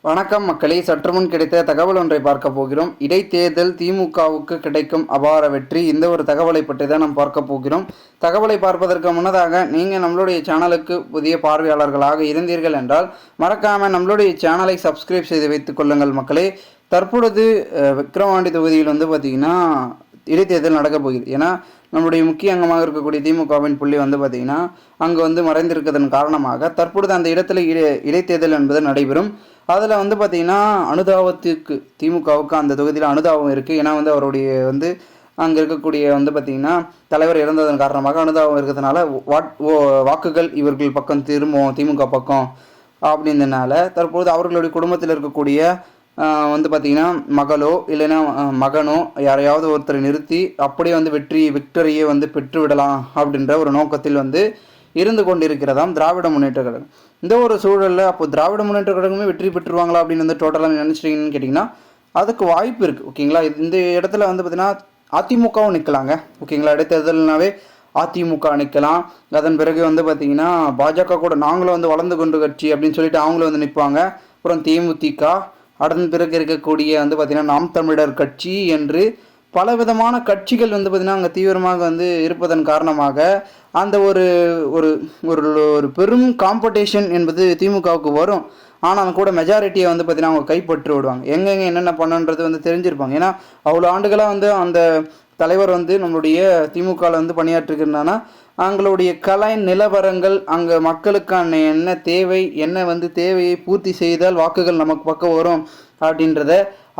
வணக்கம் மக்களே, சற்றுமுன் கிடைத்த தகவல் ஒன்றை பார்க்க போகிறோம். இடைத்தேர்தல் திமுகவுக்கு கிடைக்கும் அபார வெற்றி. இந்த ஒரு தகவலை பற்றி தான் நாம் பார்க்க போகிறோம். தகவலை பார்ப்பதற்கு முன்னதாக நீங்கள் நம்மளுடைய சேனலுக்கு புதிய பார்வையாளர்களாக இருந்தீர்கள் என்றால் மறக்காமல் நம்மளுடைய சேனலை சப்ஸ்கிரைப் செய்து வைத்துக் கொள்ளுங்கள் மக்களே. தற்பொழுது விக்கிரவாண்டி தொகுதியில் பார்த்திங்கன்னா இடைத்தேர்தல் நடக்கப் போகிறது. ஏன்னா நம்முடைய முக்கிய அங்கமாக இருக்கக்கூடிய திமுகவின் புள்ளி பார்த்திங்கன்னா அங்கே மறைந்திருக்கிறதன் காரணமாக தற்பொழுது அந்த இடத்துல இடைத்தேர்தல் என்பது நடைபெறும். அதில் பார்த்திங்கன்னா அனுதாபத்துக்கு திமுகவுக்கு அந்த தொகுதியில் அனுதாபம் இருக்குது. ஏன்னா அவருடைய அங்கே இருக்கக்கூடிய பார்த்திங்கன்னா தலைவர் இறந்ததன் காரணமாக அனுதாபம் இருக்கிறதுனால வாக்குகள் இவர்கள் பக்கம் திரும்பும் திமுக பக்கம் அப்படின்றதுனால தற்போது அவர்களுடைய குடும்பத்தில் இருக்கக்கூடிய பார்த்திங்கன்னா மகளோ இல்லைன்னா மகனோ யாரையாவது ஒருத்தரை நிறுத்தி அப்படியே விக்டரியை பெற்று விடலாம் அப்படின்ற ஒரு நோக்கத்தில் இருந்து கொண்டிருக்கிறதாம் திராவிட முன்னேற்ற கழகம். இந்த ஒரு சூழலில் அப்போ திராவிட முன்னேற்ற கழகமே வெற்றி பெற்றுருவாங்களா அப்படின்னு டோட்டலாக நினச்சிட்டிங்கன்னு கேட்டிங்கன்னா அதுக்கு வாய்ப்பு இருக்குது. ஓகேங்களா, இந்த இடத்துல பார்த்திங்கன்னா அதிமுகவும் நிற்கலாங்க. ஓகேங்களா, இடைத்தேர்தல்னாவே அதிமுக நிற்கலாம். அதன் பிறகு பார்த்திங்கன்னா பாஜக கூட நாங்களும் வளர்ந்து கொண்டு கட்சி அப்படின்னு சொல்லிட்டு அவங்களும் நிற்பாங்க. அப்புறம் தேமுதிக, அதன் பிறகு இருக்கக்கூடிய பார்த்திங்கன்னா நாம் தமிழர் கட்சி என்று பலவிதமான கட்சிகள் பார்த்திங்கன்னா அங்கே தீவிரமாக இருப்பதன் காரணமாக அந்த ஒரு ஒரு ஒரு பெரும் காம்படிஷன் என்பது திமுகவுக்கு வரும். ஆனால் கூட மெஜாரிட்டியை பார்த்திங்கன்னா அவங்க கைப்பற்றி விடுவாங்க. எங்கெங்கே என்னென்ன பண்ணுன்றது தெரிஞ்சிருப்பாங்க. ஏன்னா அவ்வளோ ஆண்டுகளாக அந்த தலைவர் நம்மளுடைய திமுகவில் பணியாற்றுகிறான்னா அவங்களுடைய கலை நிலவரங்கள் அங்கே மக்களுக்கான என்ன தேவை என்ன தேவையை பூர்த்தி செய்தால் வாக்குகள் நமக்கு பக்கம் வரும் அப்படின்றத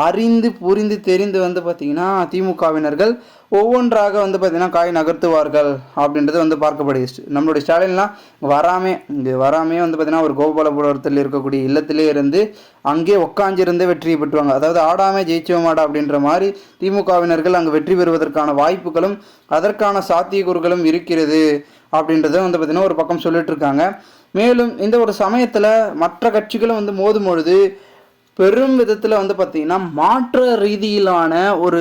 அறிந்து புரிந்து தெரிந்து பார்த்திங்கன்னா திமுகவினர்கள் ஒவ்வொன்றாக பார்த்திங்கன்னா காய் நகர்த்துவார்கள் அப்படின்றது பார்க்கப்படுகிறது. நம்மளுடைய ஸ்டாலின்லாம் வராமே பார்த்திங்கன்னா ஒரு கோபாலபுரத்தில் இருக்கக்கூடிய இல்லத்திலே இருந்து அங்கே உட்காஞ்சிருந்து வெற்றியை பெற்றுவாங்க. அதாவது ஆடாமல் ஜெயிச்சோமாடா அப்படின்ற மாதிரி திமுகவினர்கள் அங்கே வெற்றி பெறுவதற்கான வாய்ப்புகளும் அதற்கான சாத்தியக்கூறுகளும் இருக்கிறது அப்படின்றத பார்த்திங்கன்னா ஒரு பக்கம் சொல்லிட்டு இருக்காங்க. மேலும் இந்த ஒரு சமயத்தில் மற்ற கட்சிகளும் மோதும் பொழுது பெரும் விதத்தில் பார்த்திங்கன்னா மாற்ற ரீதியிலான ஒரு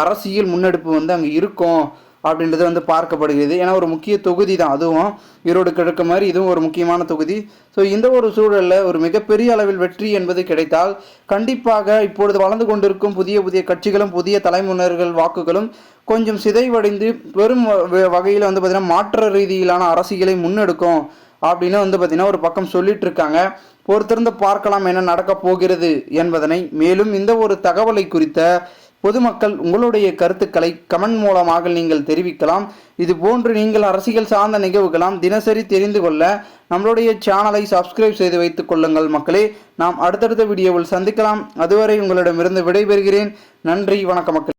அரசியல் முன்னெடுப்பு அங்கே இருக்கும் அப்படின்றது பார்க்கப்படுகிறது. ஏன்னா ஒரு முக்கிய தொகுதி தான், அதுவும் ஈரோடு கிழக்கு மாதிரி இதுவும் ஒரு முக்கியமான தொகுதி. ஸோ இந்த ஒரு சூழலில் ஒரு மிகப்பெரிய அளவில் வெற்றி என்பது கிடைத்தால் கண்டிப்பாக இப்பொழுது வளர்ந்து கொண்டிருக்கும் புதிய புதிய கட்சிகளும் புதிய தலைமுறைகள் வாக்குகளும் கொஞ்சம் சிதைவடைந்து பெரும் வகையில் பார்த்திங்கன்னா மாற்ற ரீதியிலான அரசியலை முன்னெடுக்கும் அப்படின்னு பார்த்திங்கன்னா ஒரு பக்கம் சொல்லிட்டு இருக்காங்க. பொறுத்திருந்து பார்க்கலாம் என்ன நடக்கப் போகிறது என்பதனை. மேலும் இந்த ஒரு தகவலை குறித்த பொதுமக்கள் உங்களுடைய கருத்துக்களை கமெண்ட் மூலமாக நீங்கள் தெரிவிக்கலாம். இது போன்று நீங்கள் அரசியல் சார்ந்த நிகழ்வுகளாம் தினசரி தெரிந்து கொள்ள நம்மளுடைய சேனலை சப்ஸ்கிரைப் செய்து வைத்துக் கொள்ளுங்கள் மக்களே. நாம் அடுத்தடுத்த வீடியோவில் சந்திக்கலாம். அதுவரை உங்களிடமிருந்து விடைபெறுகிறேன். நன்றி, வணக்கம் மக்கள்.